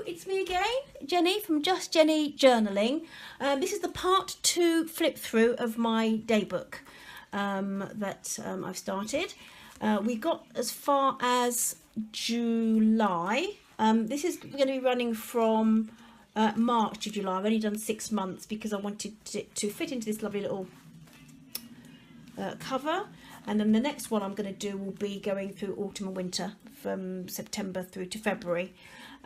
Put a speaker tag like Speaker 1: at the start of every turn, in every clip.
Speaker 1: it's me again, Jenny from Just Jenny Journaling. This is the part 2 flip through of my day book that I've started. We got as far as July. This is going to be running from March to July. I've only done 6 months because I wanted it to fit into this lovely little cover. And then the next one I'm going to do will be going through autumn and winter from September through to February.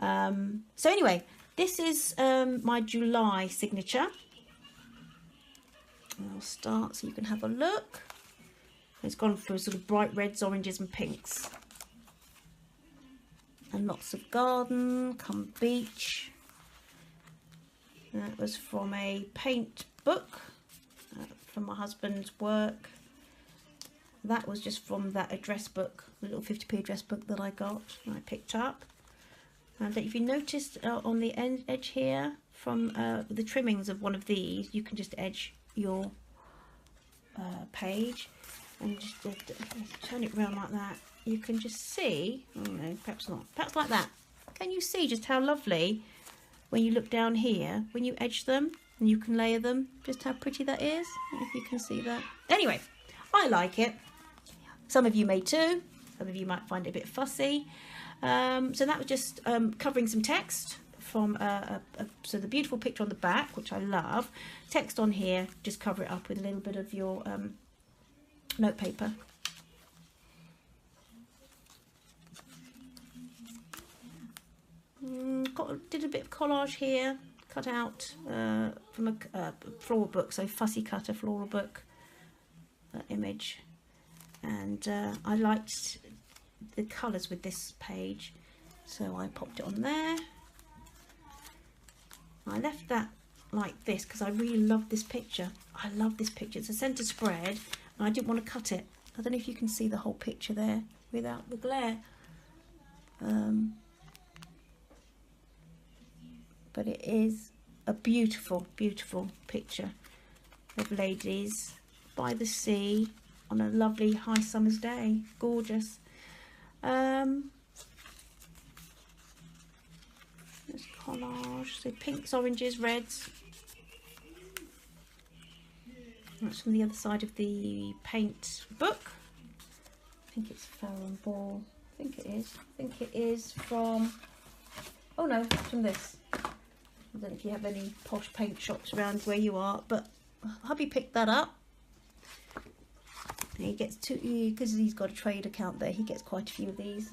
Speaker 1: So anyway, this is my July signature. I'll start so you can have a look. It's gone through sort of bright reds, oranges and pinks. And lots of garden, come beach. That was from a paint book from my husband's work. That was just from that address book, the little 50p address book that I got and I picked up. And if you noticed on the edge here, from the trimmings of one of these, you can just edge your page and just turn it around like that. You can just see, oh no, perhaps not, perhaps like that. Can you see just how lovely, when you look down here, when you edge them and you can layer them, just how pretty that is? If you can see that. Anyway, I like it. Some of you may too. Some of you might find it a bit fussy. So that was just covering some text from so the beautiful picture on the back, which I love. Text on here, just cover it up with a little bit of your note paper. Did a bit of collage here, cut out from a floral book, so fussy cutter floral book image. And I liked the colours with this page, so I popped it on there. I left that like this because I really love this picture. I love this picture. It's a centre spread and I didn't want to cut it. I don't know if you can see the whole picture there without the glare. But it is a beautiful, beautiful picture of ladies by the sea on a lovely high summer's day. Gorgeous. This collage, so pinks, oranges, reds. That's from the other side of the paint book. I think it's Farrow and Ball. I think it is. I think it is from, oh no, it's from this. I don't know if you have any posh paint shops around where you are, but hubby picked that up. He gets because he's got a trade account there, he gets quite a few of these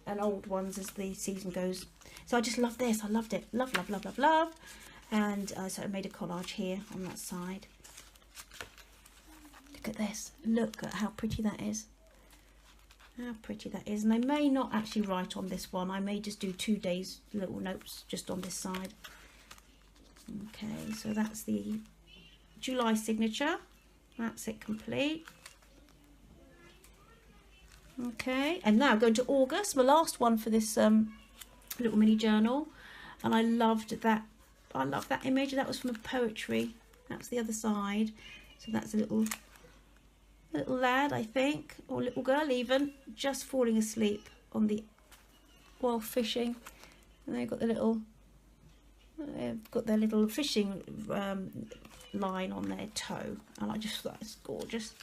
Speaker 1: and old ones as the season goes. So I just love this. I loved it. Love, love, love, love, love. And so I made a collage here on that side. Look at this. Look at how pretty that is. How pretty that is. And I may not actually write on this one. I may just do 2 days little notes just on this side. Okay, so that's the July signature. That's it complete. Okay, and now going to August, my last one for this little mini journal, and I loved that. I love that image. That was from a poetry. That's the other side. So that's a little lad, I think, or little girl even, just falling asleep on the while fishing, and they've got the little, their little fishing line on their toe, and I just thought it's gorgeous.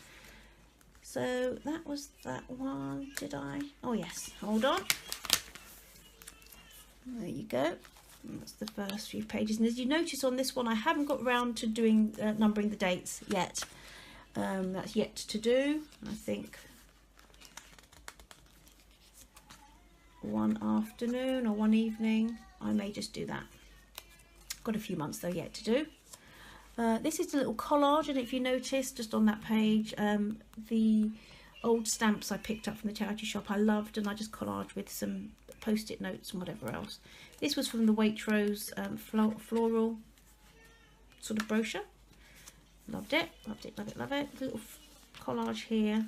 Speaker 1: So that was that one. Did I? Oh yes, hold on. There you go. And that's the first few pages, and as you notice on this one, I haven't got round to doing numbering the dates yet. That's yet to do. I think one afternoon or one evening I may just do that. Got a few months though yet to do. This is a little collage, and if you notice just on that page, the old stamps I picked up from the charity shop I loved, and I just collaged with some post-it notes and whatever else. This was from the Waitrose floral sort of brochure. Loved it, loved it, love it, love it. A little collage here.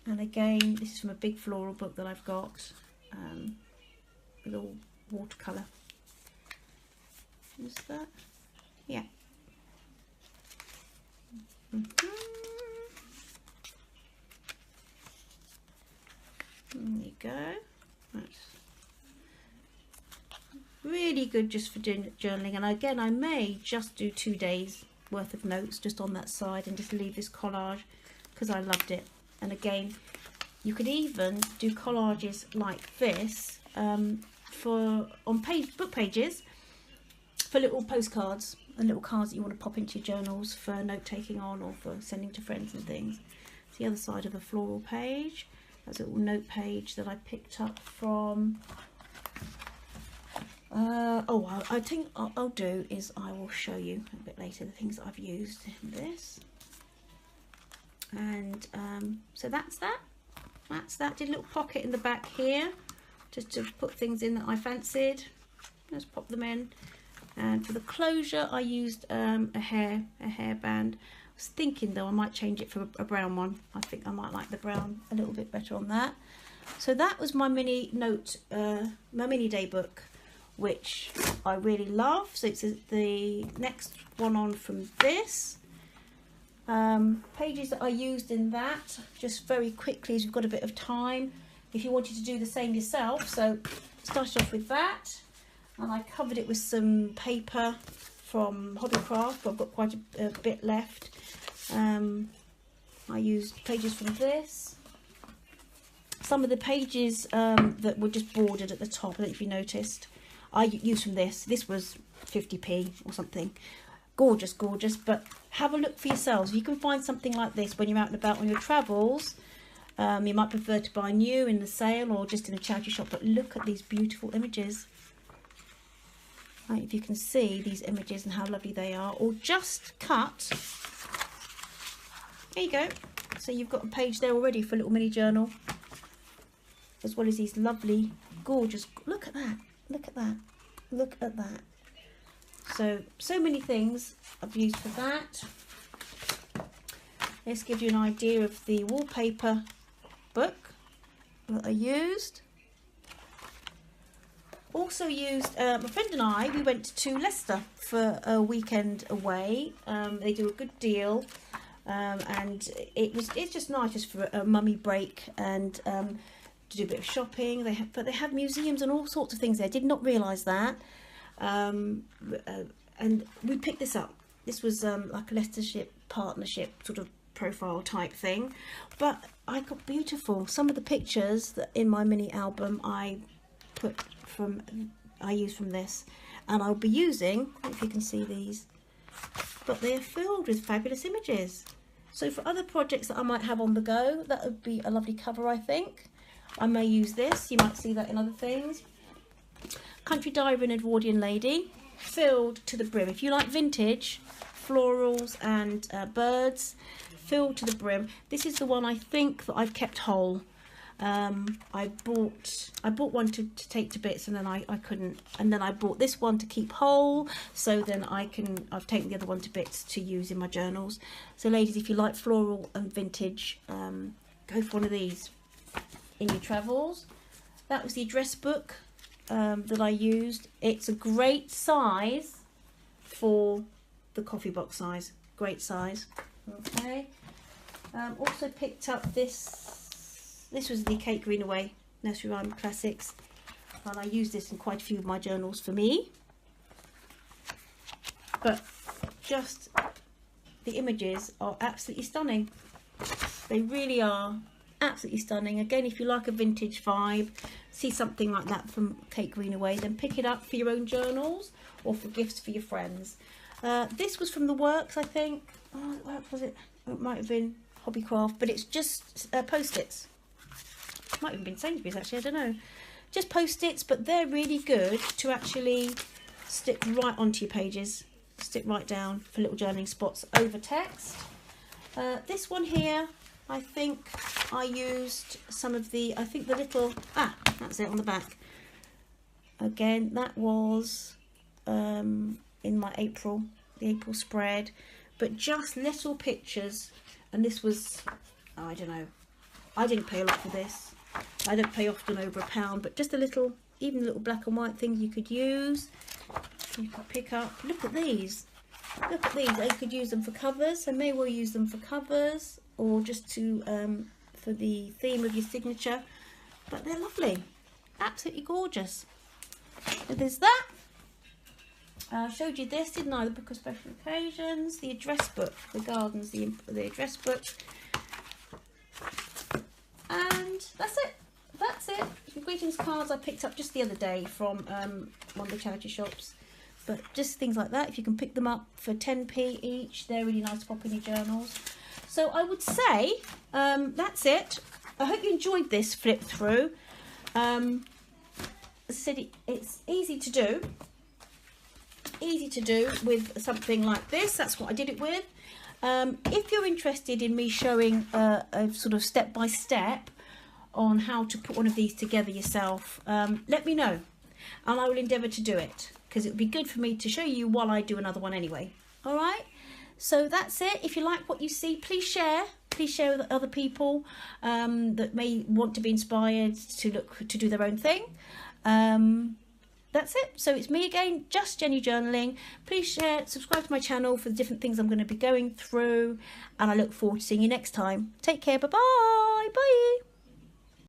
Speaker 1: And again, this is from a big floral book that I've got. A little watercolour. Is that? Yeah. There you go. That's really good just for doing journaling. And again, I may just do 2 days worth of notes just on that side and just leave this collage because I loved it. And again, you could even do collages like this on book pages for little postcards and little cards that you want to pop into your journals for note taking on or for sending to friends and things. It's the other side of a floral page. That's a little note page that I picked up from I think I'll do is I will show you a bit later the things that I've used in this. And so that's that. Did a little pocket in the back here just to put things in that I fancied. Just pop them in. And for the closure I used a hairband. I was thinking though I might change it for a brown one. I think I might like the brown a little bit better on that. So that was my mini note, my mini day book, which I really love. So it's the next one on from this. Pages that I used in that, just very quickly as we've got a bit of time, if you wanted to do the same yourself. So started off with that, and I covered it with some paper from Hobbycraft, but I've got quite a bit left. I used pages from this. Some of the pages that were just bordered at the top, I don't know if you noticed, I used from this. This was 50p or something. Gorgeous, gorgeous, but have a look for yourselves. If you can find something like this when you're out and about on your travels, you might prefer to buy new in the sale or just in a charity shop, but look at these beautiful images. Right, if you can see these images and how lovely they are, or just cut. There you go. So you've got a page there already for a little mini journal, as well as these lovely, gorgeous, look at that, look at that, look at that. So many things I've used for that. This gives you an idea of the wallpaper book that I used. Also used, my friend and I, we went to Leicester for a weekend away. They do a good deal, and it's just nice just for a mummy break and to do a bit of shopping. But they have museums and all sorts of things there. Did not realise that. And we picked this up. This was like a Leicestershire partnership sort of profile type thing, but I got beautiful. Some of the pictures that in my mini album I used from this, and I'll be using, if you can see these, but they are filled with fabulous images. So for other projects that I might have on the go, that would be a lovely cover, I think. I may use this. You might see that in other things. Country Diary of an Edwardian Lady, filled to the brim. If you like vintage florals and birds, filled to the brim. This is the one I think that I've kept whole. I bought one to take to bits, and then I couldn't, and then I bought this one to keep whole, so then I've taken the other one to bits to use in my journals. So ladies, if you like floral and vintage, go for one of these in your travels. That was the address book that I used. It's a great size for the coffee box size, great size. Okay. Also picked up this was the Kate Greenaway Nursery Rhyme Classics, and I used this in quite a few of my journals for me. But just the images are absolutely stunning. They really are absolutely stunning. Again, if you like a vintage vibe, see something like that from Kate Greenaway, then pick it up for your own journals or for gifts for your friends. This was from the Works, I think. Oh, what was it? It might have been Hobbycraft, but it's just post-its. Might have been Sainsbury's actually, I don't know. Just post-its, but they're really good to actually stick right onto your pages, stick right down for little journaling spots over text. This one here, I think I used some of the, the little, that's it on the back. Again, that was in my the April spread, but just little pictures, and this was, I don't know, I didn't pay a lot for this. I don't pay often over £1, but just a little, even little black and white things you could use. You could pick up, look at these. Look at these, I could use them for covers. I may well use them for covers or just to for the theme of your signature. But they're lovely, absolutely gorgeous. And there's that. Showed you this, didn't I? The book of special occasions, the address book, the gardens, the address book. And that's it. That's it. Greetings cards I picked up just the other day from one of the charity shops. But just things like that. If you can pick them up for 10p each, they're really nice to pop in your journals. So I would say that's it. I hope you enjoyed this flip through. As I said, it's easy to do. Easy to do with something like this. That's what I did it with. If you're interested in me showing a sort of step-by-step on how to put one of these together yourself, let me know and I will endeavour to do it, because it would be good for me to show you while I do another one anyway. All right, so that's it. If you like what you see, please share with other people that may want to be inspired to do their own thing. That's it. So it's me again, just Jenni Journaling. Please share, subscribe to my channel for the different things I'm going to be going through, and I look forward to seeing you next time. Take care. Bye-bye. Bye.